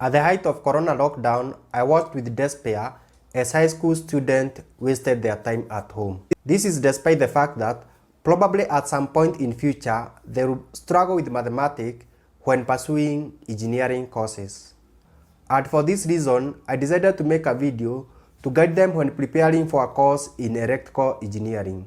At the height of Corona lockdown, I watched with despair as high school students wasted their time at home. This is despite the fact that probably at some point in future, they will struggle with mathematics when pursuing engineering courses. And for this reason, I decided to make a video to guide them when preparing for a course in electrical engineering.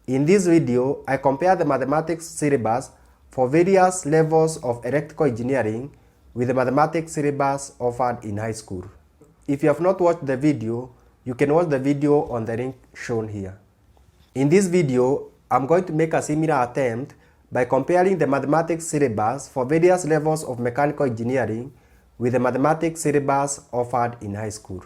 In this video, I compare the mathematics syllabus for various levels of electrical engineering with the mathematics syllabus offered in high school. If you have not watched the video, you can watch the video on the link shown here. In this video, I'm going to make a similar attempt by comparing the mathematics syllabus for various levels of mechanical engineering with the mathematics syllabus offered in high school.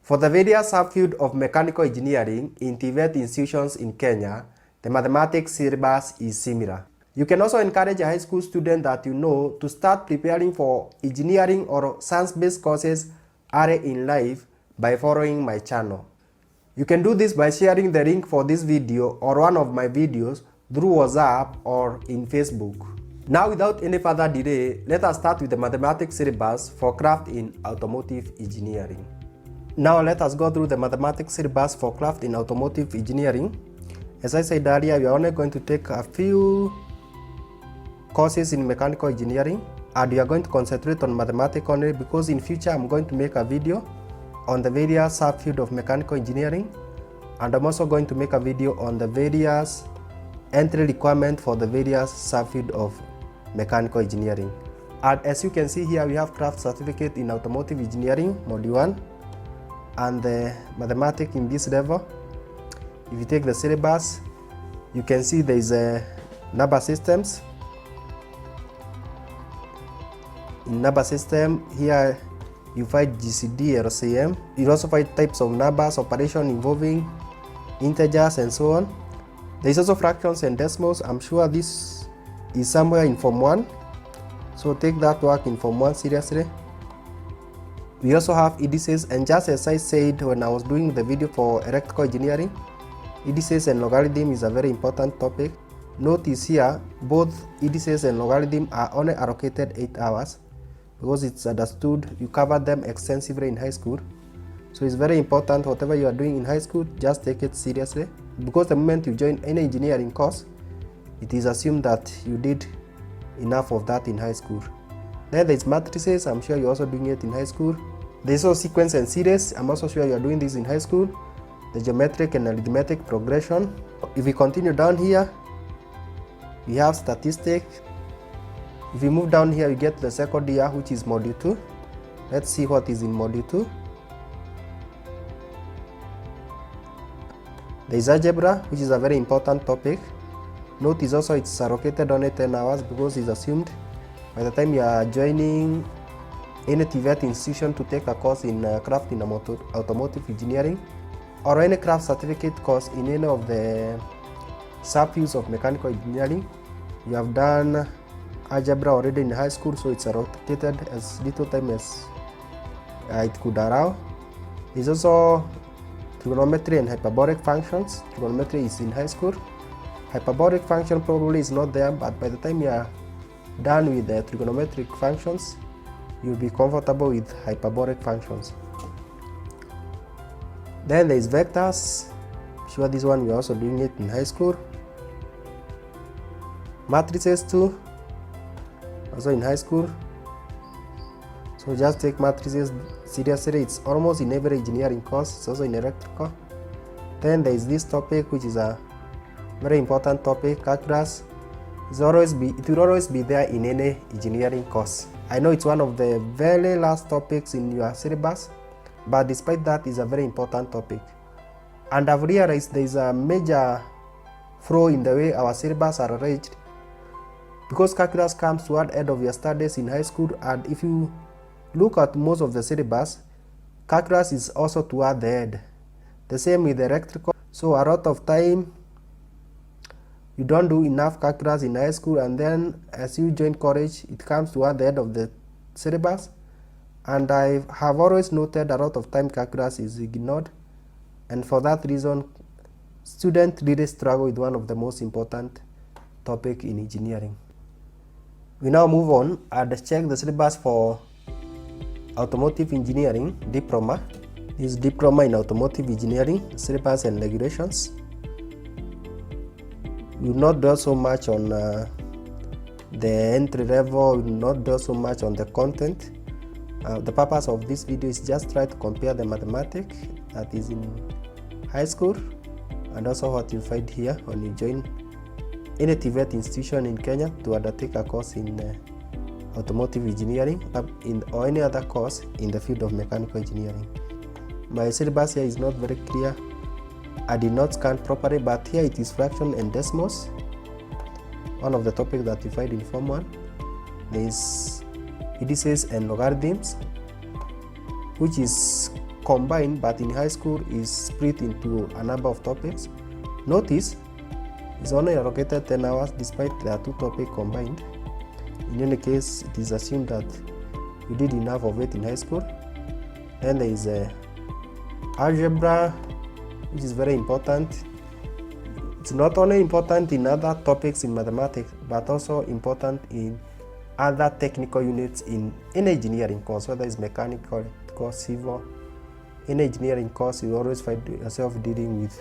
For the various subfields of mechanical engineering in TVET institutions in Kenya, the mathematics syllabus is similar. You can also encourage a high school student that you know to start preparing for engineering or science-based courses early in life by following my channel. You can do this by sharing the link for this video or one of my videos through WhatsApp or in Facebook. Now without any further delay, let us start with the mathematics syllabus for craft in automotive engineering. Now let us go through the mathematics syllabus for craft in automotive engineering. As I said earlier, we are only going to take a few courses in mechanical engineering and we are going to concentrate on mathematics only because in future I'm going to make a video on the various subfields of mechanical engineering, and I'm also going to make a video on the various entry requirements for the various subfields of mechanical engineering. And as you can see here, we have craft certificate in automotive engineering module 1 and the mathematics in this level. If you take the syllabus, you can see there is a number systems. In number system, here you find GCD, LCM. You also find types of numbers, operation involving integers and so on. There is also fractions and decimals. I'm sure this is somewhere in Form 1. So take that work in Form 1 seriously. We also have indices, and just as I said when I was doing the video for electrical engineering, indices and logarithm is a very important topic. Notice here, both indices and logarithm are only allocated 8 hours because it's understood you covered them extensively in high school. So it's very important, whatever you are doing in high school, just take it seriously, because the moment you join any engineering course, it is assumed that you did enough of that in high school. Then there's matrices. I'm sure you're also doing it in high school. There's also sequence and series. I'm also sure you're doing this in high school. The geometric and arithmetic progression. If we continue down here, we have statistics. If we move down here, we get the second year, which is module 2. Let's see what is in module 2. There is algebra, which is a very important topic. Notice also it's allocated only 10 hours because it's assumed by the time you are joining any TVET institution to take a course in craft in automotive engineering or any craft certificate course in any of the subfields of mechanical engineering, you have done algebra already in high school, so it's allocated as little time as it could allow. There's also trigonometry and hyperbolic functions. Trigonometry is in high school. Hyperbolic function probably is not there, but by the time you are done with the trigonometric functions, you'll be comfortable with hyperbolic functions. Then there is vectors. I'm sure this one we're also doing it in high school. Matrices too, also in high school. So just take matrices seriously. It's almost in every engineering course. It's also in electrical. Then there is this topic, which is a very important topic, calculus. It will always be there in any engineering course. I know it's one of the very last topics in your syllabus, but despite that, it's a very important topic. And I've realized there is a major flaw in the way our syllabus are arranged, because calculus comes toward the end of your studies in high school, and if you look at most of the syllabus, calculus is also toward the end. The same with electrical. So a lot of time you don't do enough calculus in high school, and then as you join college, it comes toward the end of the syllabus. And I have always noted a lot of time calculus is ignored, and for that reason, students really struggle with one of the most important topics in engineering. We now move on and check the syllabus for Automotive Engineering Diploma. This is Diploma in Automotive Engineering, Syllabus and Regulations. We will not dwell so much on the entry level, we will not dwell so much on the content. The purpose of this video is just try to compare the Mathematic that is in high school and also what you find here when you join any TVET institution in Kenya to undertake a course in automotive engineering or any other course in the field of mechanical engineering. My syllabus here is not very clear. I did not scan properly, but here it is fraction and decimals. One of the topics that you find in Form 1. There is indices and logarithms, which is combined but in high school is split into a number of topics. Notice it's only allocated 10 hours despite there are two topics combined. In any case, it is assumed that you did enough of it in high school. Then there is algebra, which is very important. It's not only important in other topics in mathematics, but also important in other technical units in any engineering course, whether it's mechanical course, civil. In engineering course, you always find yourself dealing with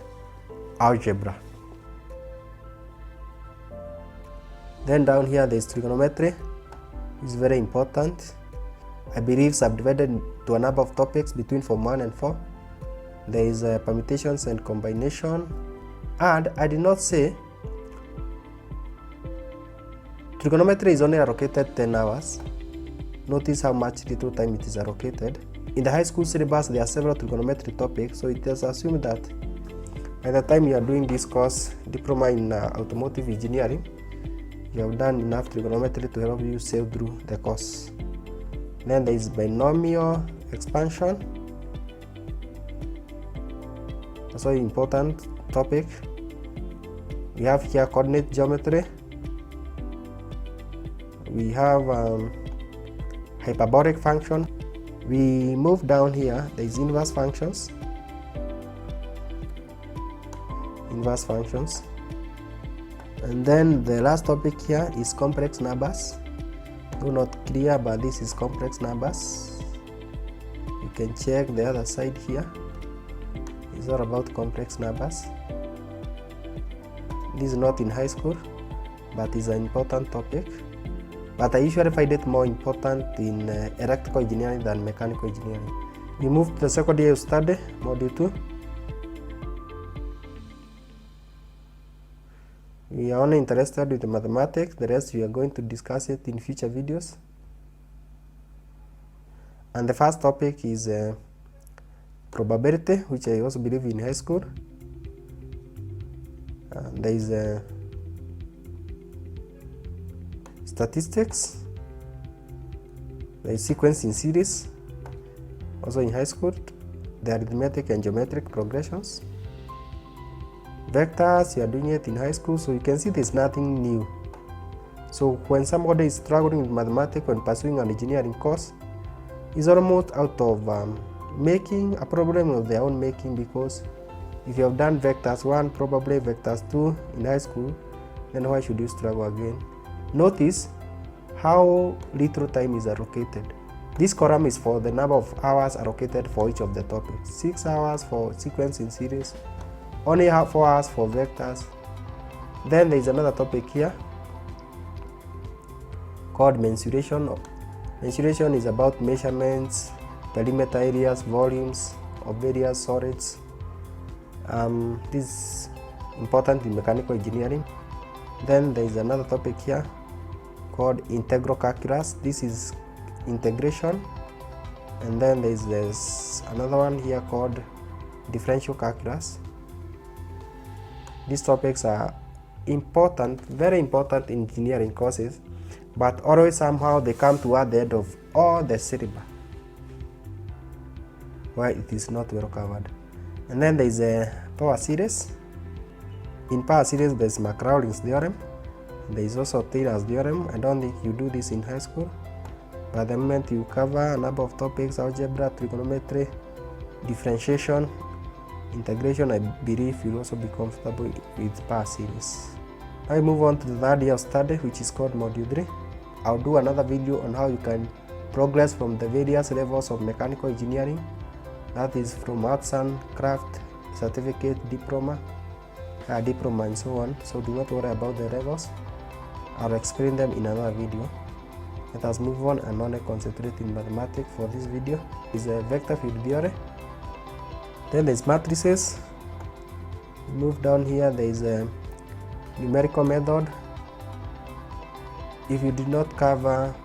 algebra. Then down here there is trigonometry. It's very important. I believe subdivided into a number of topics between Form 1 and 4. There is permutations and combination. And I did not say trigonometry is only allocated 10 hours. Notice how much little time it is allocated. In the high school syllabus, there are several trigonometry topics, so it is assumed that by the time you are doing this course, Diploma in Automotive Engineering, you have done enough trigonometry to help you sail through the course. Then there is binomial expansion. Also an important topic. We have here coordinate geometry. We have hyperbolic function. We move down here, there is inverse functions. Inverse functions. And then the last topic here is complex numbers. Do not clear, but this is complex numbers. You can check the other side here. It's all about complex numbers. This is not in high school, but is an important topic. But I usually find it more important in electrical engineering than mechanical engineering. We move to the second year of study, Module 2. We are only interested with the mathematics, the rest we are going to discuss it in future videos. And the first topic is probability, which I also believe in high school. There is statistics, there is sequence in series, also in high school, the arithmetic and geometric progressions. Vectors, you are doing it in high school, so you can see there's nothing new. So when somebody is struggling with mathematics when pursuing an engineering course, it's almost out of making a problem of their own making, because if you have done vectors 1, probably vectors 2 in high school, then why should you struggle again? Notice how little time is allocated. This column is for the number of hours allocated for each of the topics. 6 hours for sequence in series, only 4 hours for vectors. Then there is another topic here called mensuration. Mensuration is about measurements, perimeter areas, volumes of various solids. This is important in mechanical engineering. Then there is another topic here called integral calculus. This is integration. And then there's another one here called differential calculus. These topics are important, very important in engineering courses, but always somehow they come toward the end of all the syllabus, where it is not well covered. And then there is a power series. In power series, there is Maclaurin's theorem. There is also Taylor's theorem. I don't think you do this in high school, but the moment you cover a number of topics: algebra, trigonometry, differentiation, integration, I believe you'll also be comfortable with power series. I move on to the third year of study, which is called Module 3. I'll do another video on how you can progress from the various levels of mechanical engineering, that is from arts and craft, certificate, diploma and so on. So do not worry about the levels. I'll explain them in another video. Let us move on and only concentrate in mathematics for this video. Is a vector field theory. Then there's matrices. Move down here, there is a numerical method. If you did not cover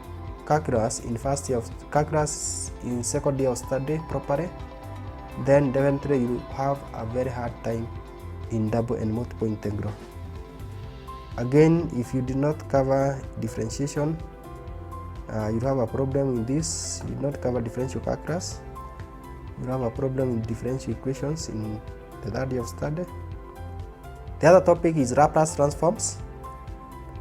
calculus in first year of calculus in second year of study properly, then definitely you have a very hard time in double and multiple integral. Again, if you did not cover differentiation, you have a problem in this. You did not cover differential calculus, you have a problem in differential equations in the third year of study. The other topic is Laplace transforms.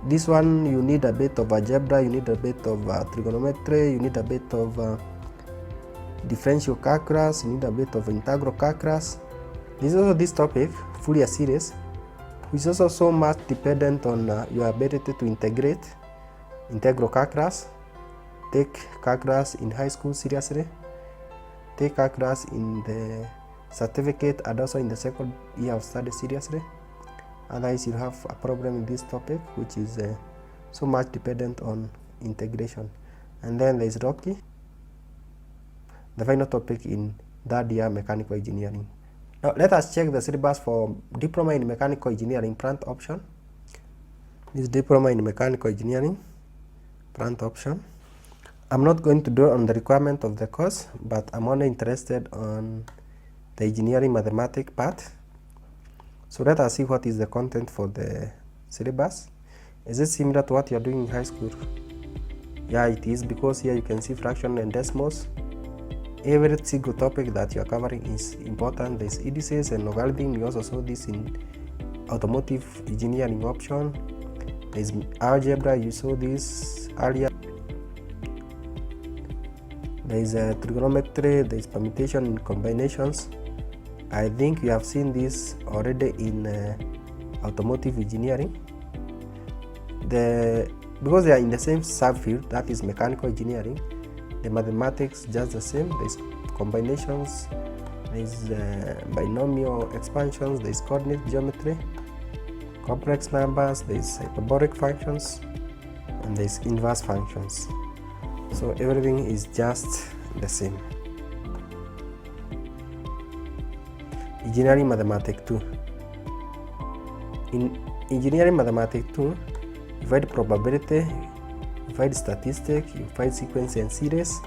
This one you need a bit of algebra, you need a bit of trigonometry, you need a bit of differential calculus, you need a bit of integral calculus. This is also this topic, Fourier series, which is also so much dependent on your ability to integrate integral calculus. Take calculus in high school seriously, take calculus in the certificate and also in the second year of study seriously. Otherwise you have a problem in this topic, which is so much dependent on integration. And then there is Rocky, the final topic in third year mechanical engineering. Now let us check the syllabus for diploma in mechanical engineering plant option. This diploma in mechanical engineering plant option. I'm not going to do on the requirement of the course, but I'm only interested on the engineering mathematics part. So let us see what is the content for the syllabus. Is it similar to what you are doing in high school? Yeah, it is, because here you can see fraction and decimals. Every single topic that you are covering is important. There's indices and logarithm. You also saw this in automotive engineering option. There's algebra, you saw this earlier. There's trigonometry, there's permutation and combinations. I think you have seen this already in automotive engineering. Because they are in the same subfield, that is mechanical engineering, the mathematics just the same. There's combinations, there's binomial expansions, there's coordinate geometry, complex numbers, there's hyperbolic functions, and there's inverse functions. So everything is just the same. Engineering Mathematics 2. In Engineering Mathematics 2, you find probability, you find statistics, you find sequence and series.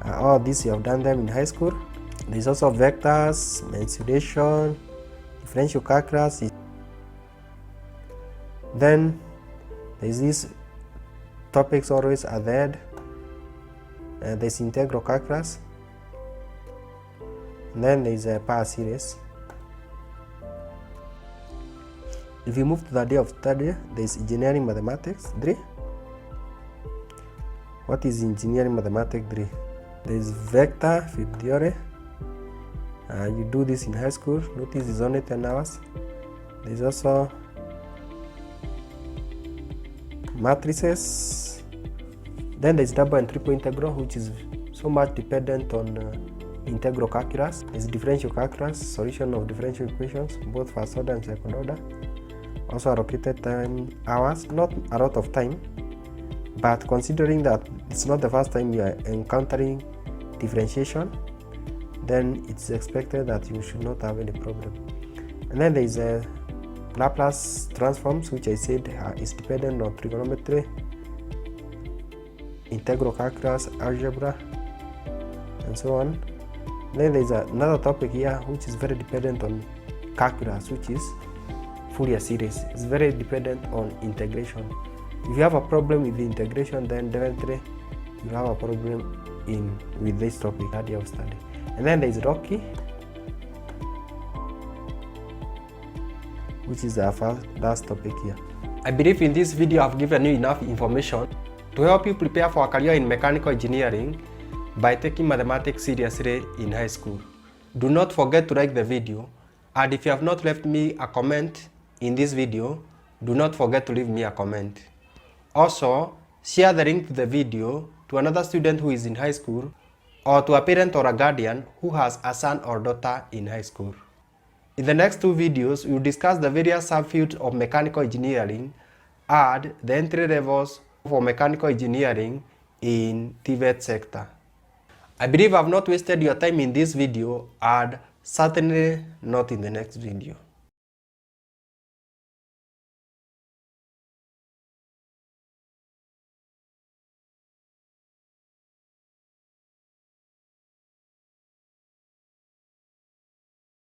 All this you have done them in high school. There is also vectors, mensuration, differential calculus. Then there is these topics always are there. There is integral calculus. And then there is a power series. If you move to the day of study, there is engineering mathematics 3. What is engineering mathematics 3? There is vector field theory. You do this in high school. Notice it's only 10 hours. There is also matrices. Then there is double and triple integral, which is so much dependent on integral calculus. There is differential calculus, solution of differential equations, both first order and second order. Also allocated time hours, not a lot of time, but considering that it's not the first time you are encountering differentiation, then it's expected that you should not have any problem. And then there is a Laplace transforms, which I said is dependent on trigonometry, integral calculus, algebra, and so on. Then there is another topic here which is very dependent on calculus, which is Fourier series. It's very dependent on integration. If you have a problem with the integration, then definitely you have a problem with this topic that you have studied. And then there is Rocky, which is our last topic here. I believe in this video I've given you enough information to help you prepare for a career in mechanical engineering by taking mathematics seriously in high school. Do not forget to like the video, and if you have not left me a comment in this video, do not forget to leave me a comment. Also, share the link to the video to another student who is in high school, or to a parent or a guardian who has a son or daughter in high school. In the next two videos, we will discuss the various subfields of mechanical engineering and the entry levels for mechanical engineering in TVET sector. I believe I have not wasted your time in this video, and certainly not in the next video.